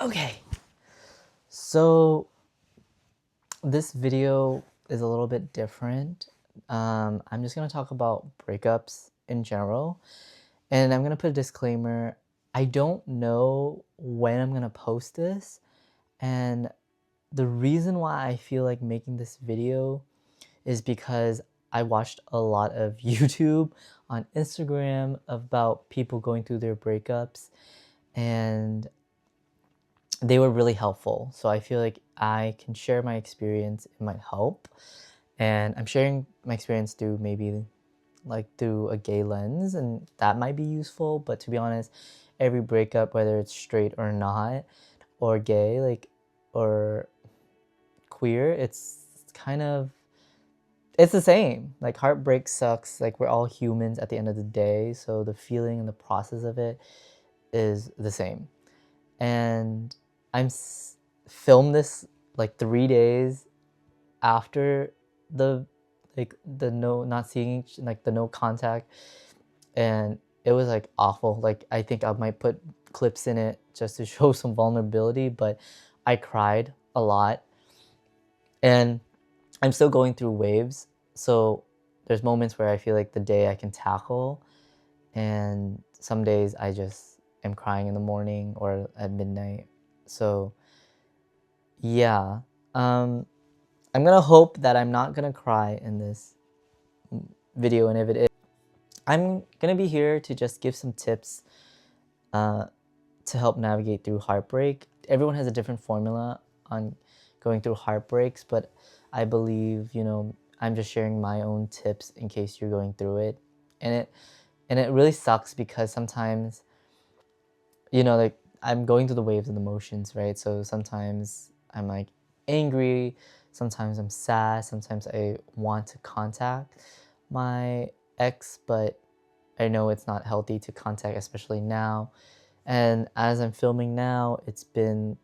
Okay, so this video is a little bit different. I'm just gonna talk about breakups in general, and I'm gonna put a disclaimer. I don't know when I'm gonna post this, and the reason why I feel like making this video is because I watched a lot of YouTube on Instagram about people going through their breakups, and they were really helpful. So I feel like I can share my experience. It might help. And I'm sharing my experience through maybe like through a gay lens, and that might be useful. But to be honest, every breakup, whether it's straight or not, or gay, like, or queer, it's kind of, it's the same. Like, heartbreak sucks. Like, we're all humans at the end of the day. So the feeling and the process of it is the same. And I'm filmed this like 3 days after the the no not seeing like the no contact, and it was like awful. Like, I think I might put clips in it just to show some vulnerability, but I cried a lot, and I'm still going through waves. So there's moments where I feel like the day I can tackle, and some days I just am crying in the morning or at midnight. So yeah, I'm gonna hope that I'm not gonna cry in this video, and if it is, I'm gonna be here to just give some tips to help navigate through heartbreak. Everyone has a different formula on going through heartbreaks, but I believe, I'm just sharing my own tips in case you're going through it. And it really sucks because sometimes, like, I'm going through the waves of emotions, right? So sometimes I'm like angry, sometimes I'm sad, sometimes I want to contact my ex, but I know it's not healthy to contact, especially now. And as I'm filming now, it's been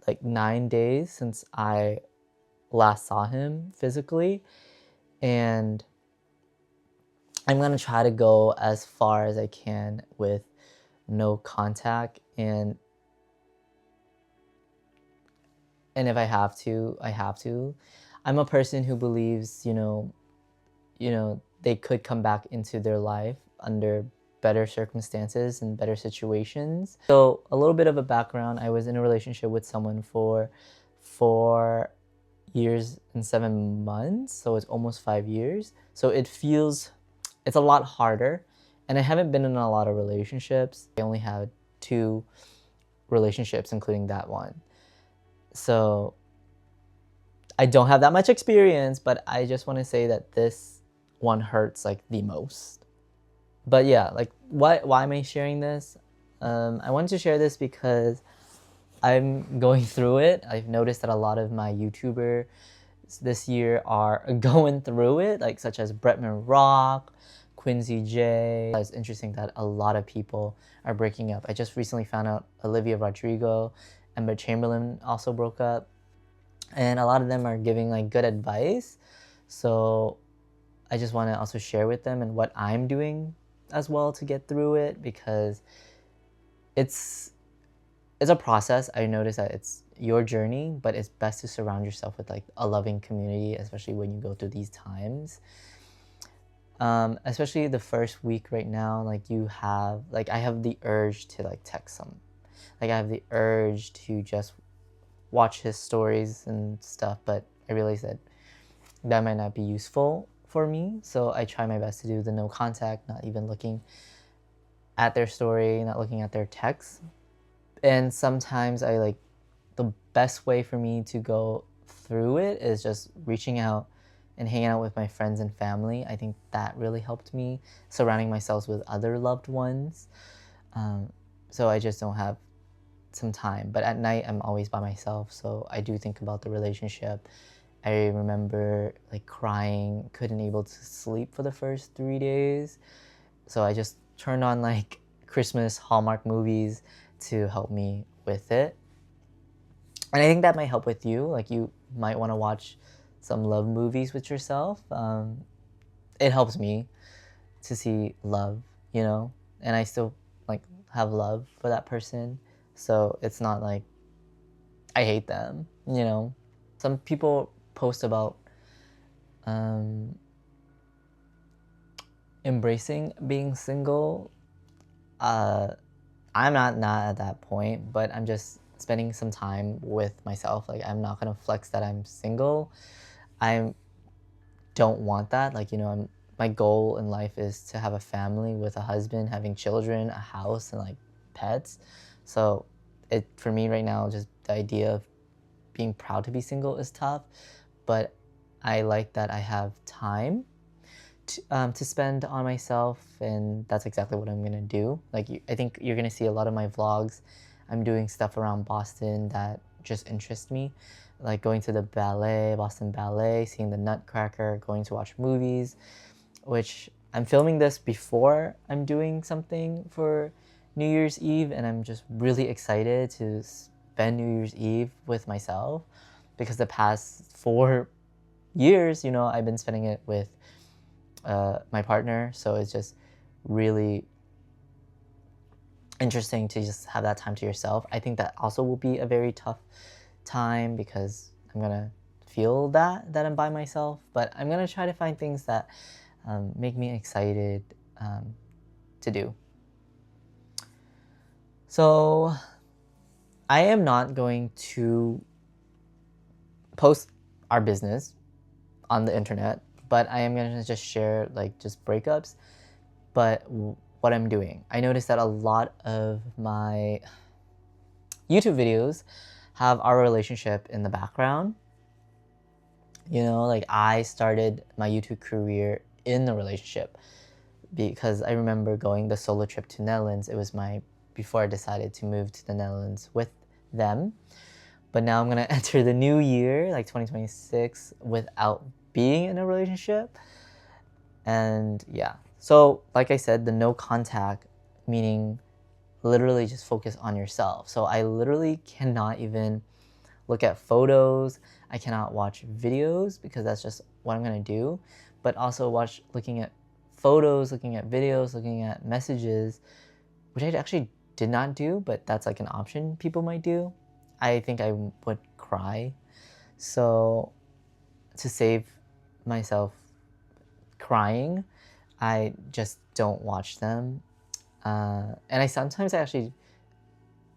like 9 days since I last saw him physically, and I'm gonna try to go as far as I can with no contact, and if I have to, I have to. I'm a person who believes, they could come back into their life under better circumstances and better situations. So a little bit of a background: I was in a relationship with someone for 4 years and 7 months, so it's almost 5 years. So it's a lot harder, and I haven't been in a lot of relationships. I only had 2 relationships, including that one. So I don't have that much experience, but I just want to say that this one hurts like the most. But yeah, like, why am I sharing this? I wanted to share this because I'm going through it. I've noticed that a lot of my YouTubers this year are going through it, like such as Bretman Rock, Quincy J. It's interesting that a lot of people are breaking up. I just recently found out Olivia Rodrigo, Emma Chamberlain also broke up, and a lot of them are giving like good advice. So I just want to also share with them and what I'm doing as well to get through it, because it's a process. I noticed that it's your journey, but it's best to surround yourself with like a loving community, especially when you go through these times. Especially the first week right now, like, I have the urge to like text some, like I have the urge to just watch his stories and stuff, but I realize that might not be useful for me. So I try my best to do the no contact, not even looking at their story, not looking at their text. And sometimes the best way for me to go through it is just reaching out and hanging out with my friends and family. I think that really helped me, surrounding myself with other loved ones. So I just don't have some time. But at night, I'm always by myself, so I do think about the relationship. I remember like crying, couldn't able to sleep for the first 3 days. So I just turned on like Christmas Hallmark movies to help me with it. And I think that might help with you. Like, you might want to watch some love movies with yourself. It helps me to see love, and I still like have love for that person. So it's not like I hate them, you know. Some people post about embracing being single. I'm not at that point, but I'm just spending some time with myself. Like, I'm not gonna flex that I'm single. I don't want that. Like, you know, my goal in life is to have a family with a husband, having children, a house, and like pets. So it, for me right now, just the idea of being proud to be single is tough, but I like that I have time to spend on myself, and that's exactly what I'm gonna do. Like, I think you're gonna see a lot of my vlogs. I'm doing stuff around Boston that just interest me, like going to the ballet, Boston Ballet, seeing the Nutcracker, going to watch movies, which I'm filming this before I'm doing something for New Year's Eve, and I'm just really excited to spend New Year's Eve with myself, because the past 4 years, you know, I've been spending it with my partner. So it's just really interesting to just have that time to yourself. I think that also will be a very tough time, because I'm gonna feel that I'm by myself, but I'm gonna try to find things that make me excited to do. So I am not going to post our business on the internet, but I am going to just share like just breakups, but what I'm doing. I noticed that a lot of my YouTube videos have our relationship in the background. You know, like, I started my YouTube career in a relationship, because I remember going the solo trip to Netherlands. It was before I decided to move to the Netherlands with them. But now I'm gonna enter the new year, like 2026, without being in a relationship. And yeah, so like I said, the no contact, meaning literally just focus on yourself. So I literally cannot even look at photos. I cannot watch videos, because that's just what I'm gonna do. But also looking at photos, looking at videos, looking at messages, which I actually did not do, but that's like an option people might do. I think I would cry. So to save myself crying, I just don't watch them. And I sometimes actually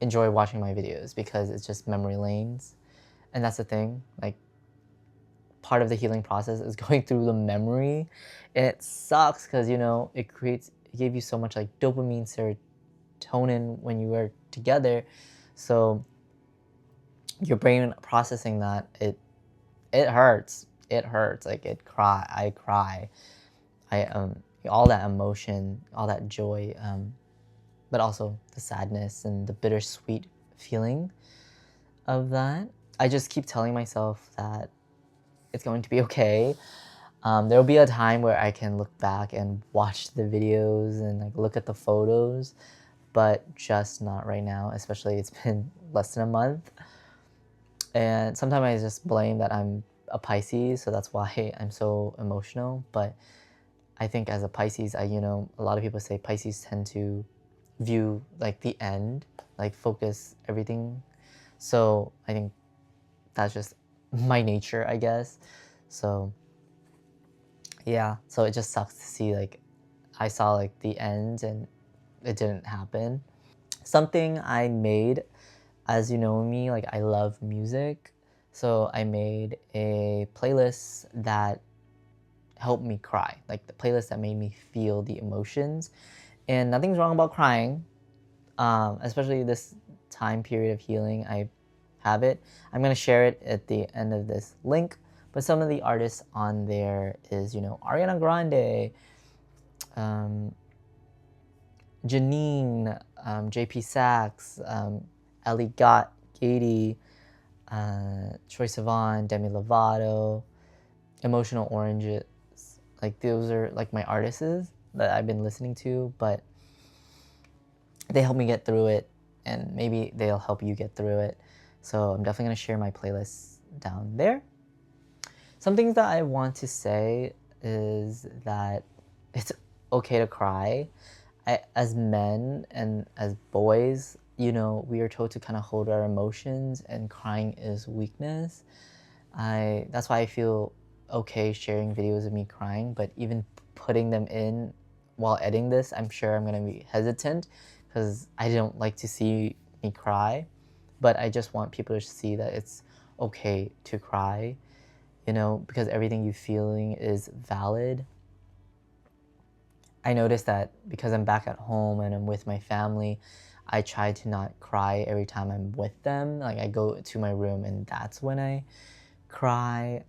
enjoy watching my videos, because it's just memory lanes. And that's the thing, like, part of the healing process is going through the memory. And it sucks, because, you know, it gave you so much like dopamine, serotonin when you were together. So your brain processing that, it hurts. It hurts. Like, I cry. I all that emotion, all that joy, but also the sadness and the bittersweet feeling of that. I just keep telling myself that it's going to be okay. There will be a time where I can look back and watch the videos and like look at the photos, but just not right now. Especially, it's been less than a month, and sometimes I just blame that I'm a Pisces, so that's why I'm so emotional. But I think as a Pisces, you know, a lot of people say Pisces tend to view like the end, like focus everything. So I think that's just my nature, I guess. So yeah, so it just sucks to see, like, I saw like the end and it didn't happen. Something I made, as you know me, like, I love music. So I made a playlist that helped me cry, like the playlist that made me feel the emotions. And nothing's wrong about crying, especially this time period of healing. I have it. I'm gonna share it at the end of this link. But some of the artists on there is, you know, Ariana Grande, Janine, JP Sachs, Ellie Gatti, Troye Sivan, Demi Lovato, Emotional Oranges. Like, those are like my artists that I've been listening to, but they help me get through it, and maybe they'll help you get through it. So I'm definitely gonna share my playlists down there. Some things that I want to say is that it's okay to cry. As men and as boys, you know, we are told to kind of hold our emotions, and crying is weakness. That's why I feel okay sharing videos of me crying, but even putting them in while editing this, I'm sure I'm gonna be hesitant because I don't like to see me cry, but I just want people to see that it's okay to cry, you know, because everything you're feeling is valid. I noticed that because I'm back at home and I'm with my family, I try to not cry every time I'm with them. Like I go to my room and that's when I cry.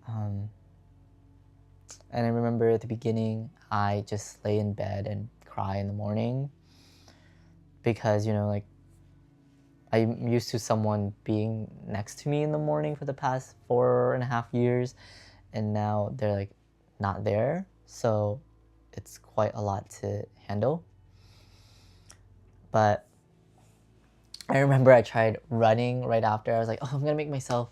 And I remember at the beginning, I just lay in bed and cry in the morning because, you know, like I'm used to someone being next to me in the morning for the past 4.5 years, and now they're like not there. So it's quite a lot to handle. But I remember I tried running right after. I was like, oh, I'm gonna make myself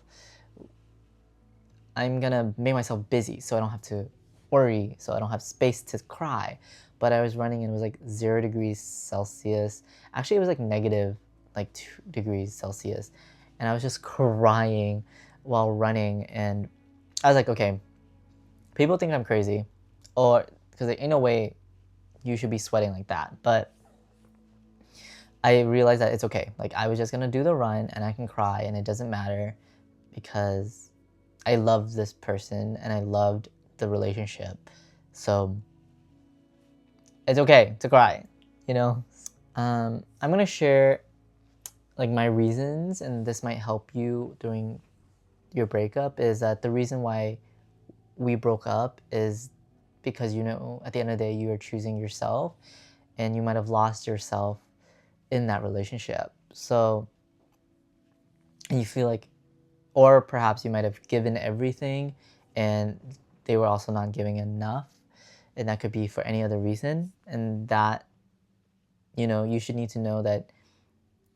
busy so I don't have to worry, so I don't have space to cry. But I was running and it was like 0 degrees Celsius. Actually, it was like negative, like 2 degrees Celsius. And I was just crying while running. And I was like, okay, people think I'm crazy, or because in a way, you should be sweating like that. But I realized that it's okay. Like I was just gonna do the run and I can cry and it doesn't matter because I love this person and I loved the relationship. So it's okay to cry, you know? I'm gonna share like my reasons, and this might help you during your breakup, is that the reason why we broke up is because, you know, at the end of the day, you are choosing yourself and you might have lost yourself in that relationship. So you feel like, or perhaps you might have given everything and they were also not giving enough, and that could be for any other reason. And that, you know, you should need to know that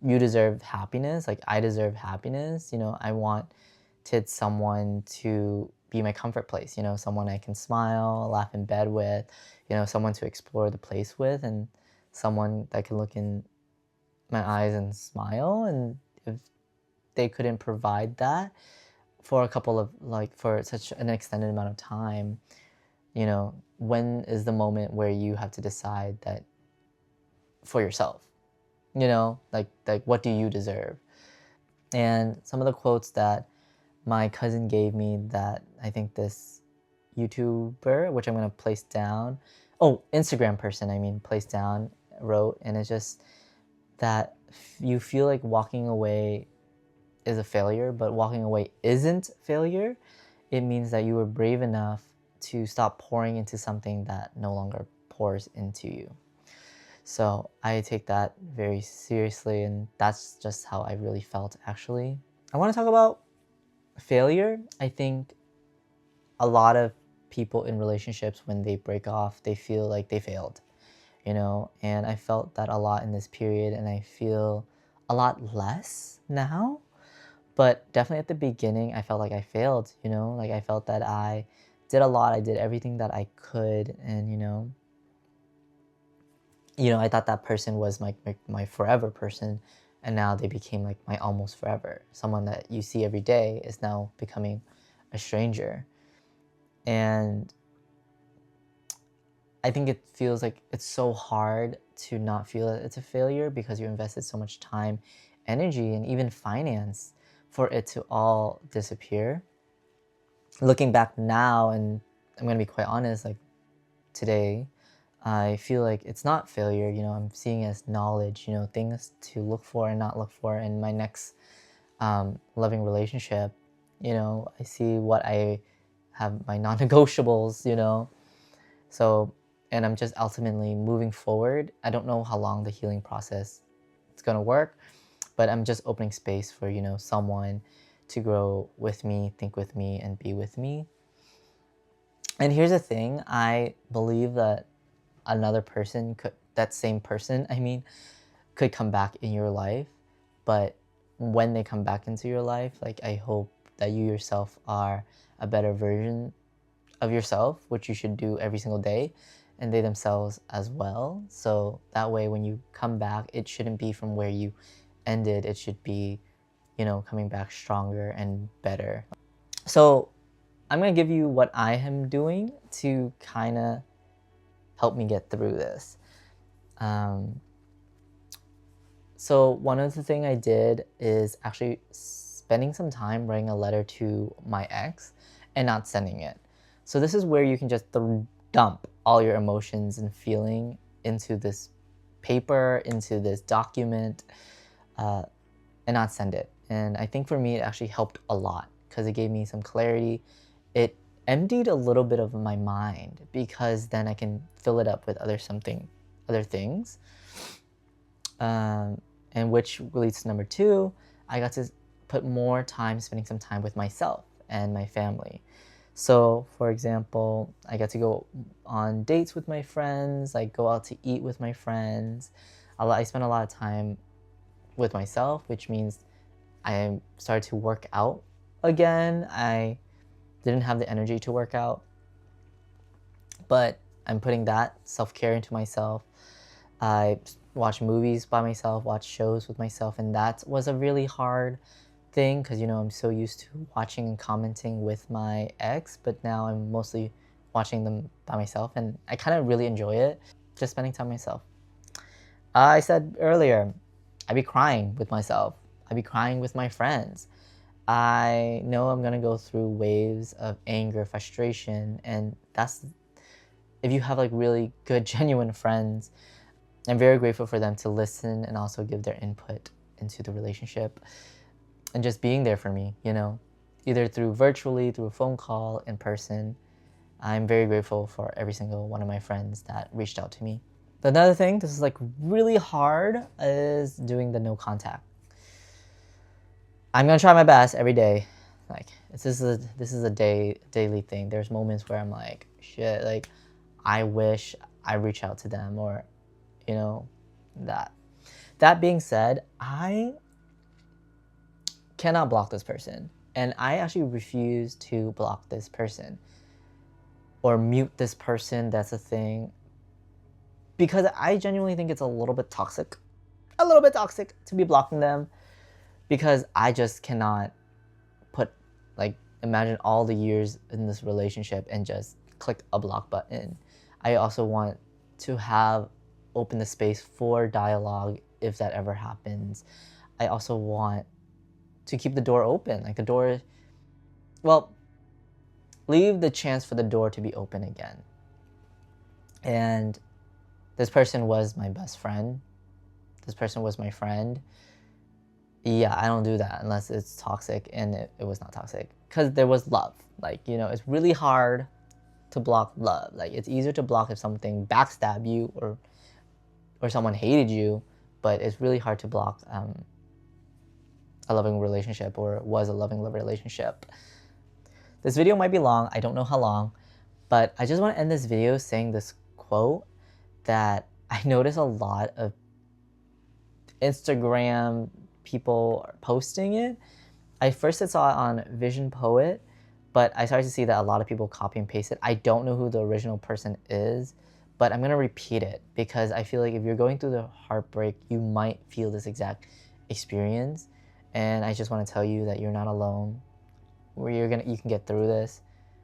you deserve happiness. Like I deserve happiness. You know, I wanted someone to be my comfort place, you know, someone I can smile, laugh in bed with, you know, someone to explore the place with, and someone that can look in my eyes and smile. And if they couldn't provide that for a couple of, like, for such an extended amount of time, you know, when is the moment where you have to decide that for yourself, you know, like what do you deserve? And some of the quotes that my cousin gave me, that I think this YouTuber, which I'm going to place down, oh, Instagram person, I mean, place down, wrote, and it's just that you feel like walking away is a failure, but walking away isn't failure. It means that you were brave enough to stop pouring into something that no longer pours into you. So I take that very seriously, and that's just how I really felt, actually. I want to talk about failure. I think a lot of people in relationships, when they break off, they feel like they failed, you know, and I felt that a lot in this period, and I feel a lot less now. But definitely at the beginning, I felt like I failed, you know, like I felt that I did a lot. I did everything that I could. And, I thought that person was my forever person. And now they became like my almost forever. Someone that you see every day is now becoming a stranger. And I think it feels like it's so hard to not feel that it's a failure, because you invested so much time, energy, and even finance for it to all disappear. Looking back now, and I'm going to be quite honest, like today, I feel like it's not failure. I'm seeing it as knowledge, things to look for and not look for in my next loving relationship. I see what I have, my non-negotiables. So, and I'm just ultimately moving forward. I don't know how long the healing process is going to work, but I'm just opening space for, someone to grow with me, think with me, and be with me. And here's the thing, I believe that another person that same person, could come back in your life. But when they come back into your life, like, I hope that you yourself are a better version of yourself, which you should do every single day, and they themselves as well. So that way, when you come back, it shouldn't be from where you ended, it should be, you know, coming back stronger and better. So I'm going to give you what I am doing to kind of help me get through this. So one of the things I did is actually spending some time writing a letter to my ex and not sending it. So this is where you can just dump all your emotions and feeling into this paper, into this document, and not send it. And I think for me, it actually helped a lot because it gave me some clarity. It emptied a little bit of my mind because then I can fill it up with other things. And which leads to number 2, I got to put more time spending some time with myself and my family. So for example, I got to go on dates with my friends, like go out to eat with my friends. I spent a lot of time with myself, which means I started to work out again. I didn't have the energy to work out, but I'm putting that self-care into myself. I watch movies by myself, watch shows with myself, and that was a really hard thing because, you know, I'm so used to watching and commenting with my ex, but now I'm mostly watching them by myself, and I kind of really enjoy it, just spending time with myself. I said earlier, I'd be crying with myself. I'd be crying with my friends. I know I'm gonna go through waves of anger, frustration, and that's, if you have like really good, genuine friends, I'm very grateful for them to listen and also give their input into the relationship and just being there for me, you know, either through virtually, through a phone call, in person. I'm very grateful for every single one of my friends that reached out to me. Another thing, this is like really hard, is doing the no contact. I'm gonna try my best every day. Like this is a daily thing. There's moments where I'm like, shit, like I wish I reach out to them, or you know, that. That being said, I cannot block this person, and I actually refuse to block this person or mute this person. That's a thing, because I genuinely think it's a little bit toxic to be blocking them, because I just cannot put, like, imagine all the years in this relationship and just click a block button. I also want to have open the space for dialogue if that ever happens. I also want to keep the door open, like the door, well, leave the chance for the door to be open again. And this person was my best friend. This person was my friend. Yeah, I don't do that unless it's toxic, and it was not toxic because there was love. Like, you know, it's really hard to block love. Like, it's easier to block if something backstabbed you or someone hated you, but it's really hard to block a loving relationship, or was a loving relationship. This video might be long. I don't know how long, but I just want to end this video saying this quote that I notice a lot of Instagram people are posting it. I first saw it on Vision Poet, but I started to see that a lot of people copy and paste it. I don't know who the original person is, but I'm going to repeat it because I feel like if you're going through the heartbreak, you might feel this exact experience. And I just want to tell you that you're not alone. You can get through this.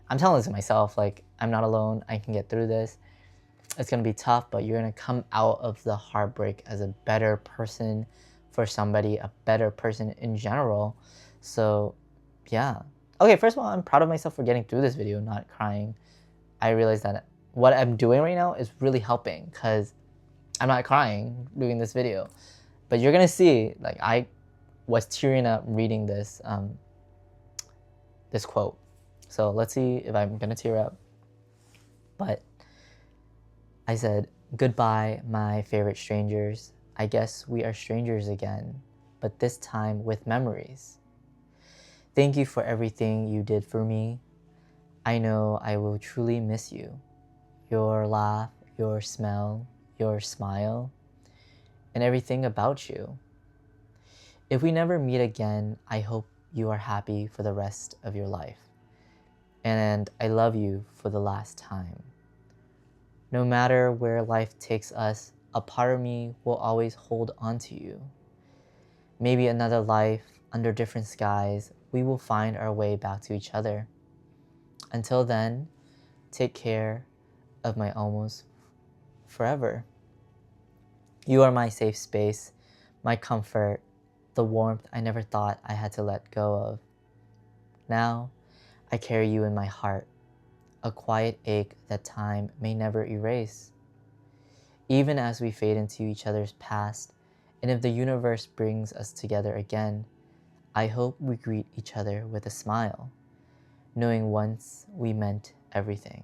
I'm telling this to myself, like, I'm not alone. I can get through this. It's going to be tough, but you're going to come out of the heartbreak as a better person for somebody, a better person in general. So, yeah. Okay, first of all, I'm proud of myself for getting through this video, not crying. I realized that what I'm doing right now is really helping because I'm not crying doing this video. But you're going to see, like, I was tearing up reading this, this quote. So let's see if I'm going to tear up. But I said, "Goodbye, my favorite strangers. I guess we are strangers again, but this time with memories. Thank you for everything you did for me. I know I will truly miss you. Your laugh, your smell, your smile, and everything about you. If we never meet again, I hope you are happy for the rest of your life. And I love you for the last time. No matter where life takes us, a part of me will always hold on to you. Maybe another life, under different skies, we will find our way back to each other. Until then, take care of my almost forever. You are my safe space, my comfort, the warmth I never thought I had to let go of. Now, I carry you in my heart, a quiet ache that time may never erase. Even as we fade into each other's past, and if the universe brings us together again, I hope we greet each other with a smile, knowing once we meant everything.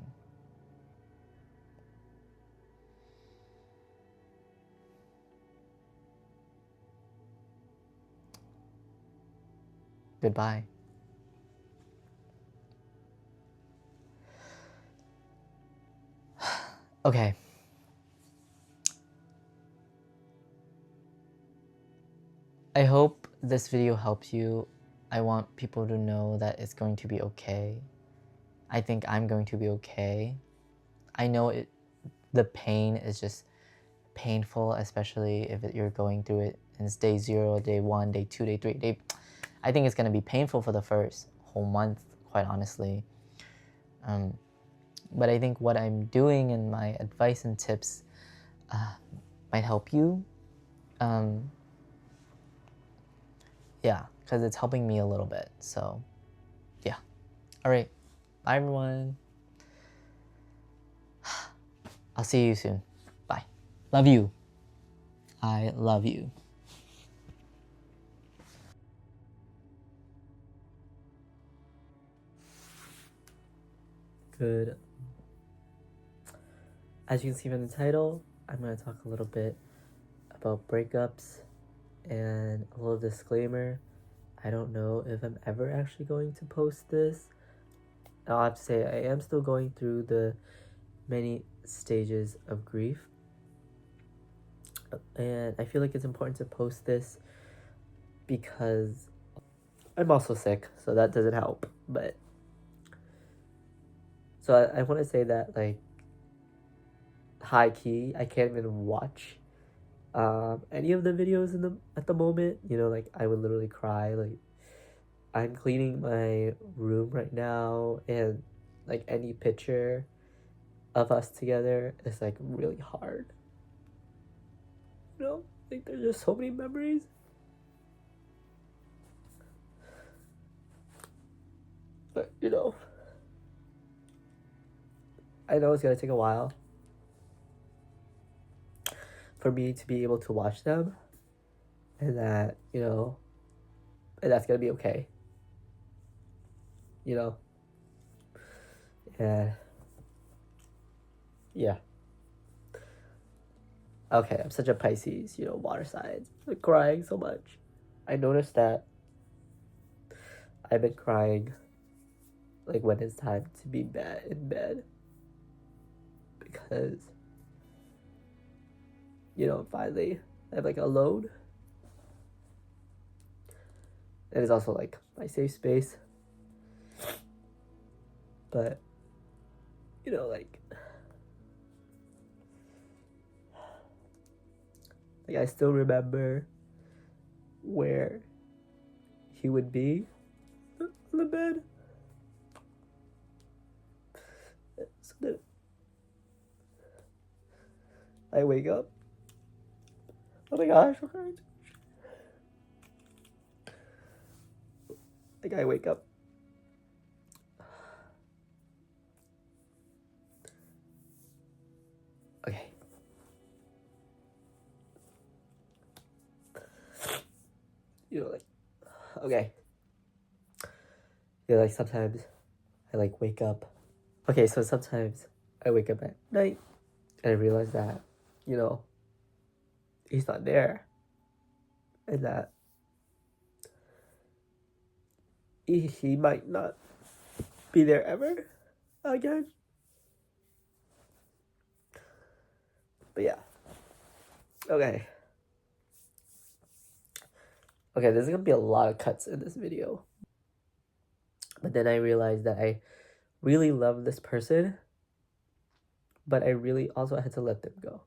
Goodbye. Okay. I hope this video helps you. I want people to know that it's going to be okay. I think I'm going to be okay. I know the pain is just painful, especially if you're going through it and it's day 0, day 1, day 2, day 3. I think it's going to be painful for the first whole month, quite honestly. But I think what I'm doing and my advice and tips might help you. Yeah, because it's helping me a little bit. So, yeah. All right. Bye, everyone. I'll see you soon. Bye. Love you. I love you. Good. As you can see from the title, I'm going to talk a little bit about breakups and a little disclaimer. I don't know if I'm ever actually going to post this. I'll have to say I am still going through the many stages of grief. And I feel like it's important to post this because I'm also sick, so that doesn't help. But so I want to say that, like, high key, I can't even watch any of the videos at the moment. You know, like, I would literally cry. Like, I'm cleaning my room right now, and like any picture of us together is like really hard. You know, like, there's just so many memories. But you know, I know it's gonna take a while for me to be able to watch them, and that, you know, and that's gonna be okay. You know, and yeah. Okay, I'm such a Pisces, you know, water signs. I'm crying so much. I noticed that I've been crying like when it's time to be in bed, because, you know, finally I'm like alone, and it's also like my safe space. But you know, like I still remember where he would be on the bed. So then I wake up. Oh my gosh, I'm crying. Like, I wake up. Okay. You know, like, okay. Yeah, like, sometimes I like wake up. Okay, so sometimes I wake up at night and I realize that, you know, he's not there, and that he might not be there ever again. But yeah. Okay. Okay, there's gonna be a lot of cuts in this video. But then I realized that I really love this person, but I really also had to let them go.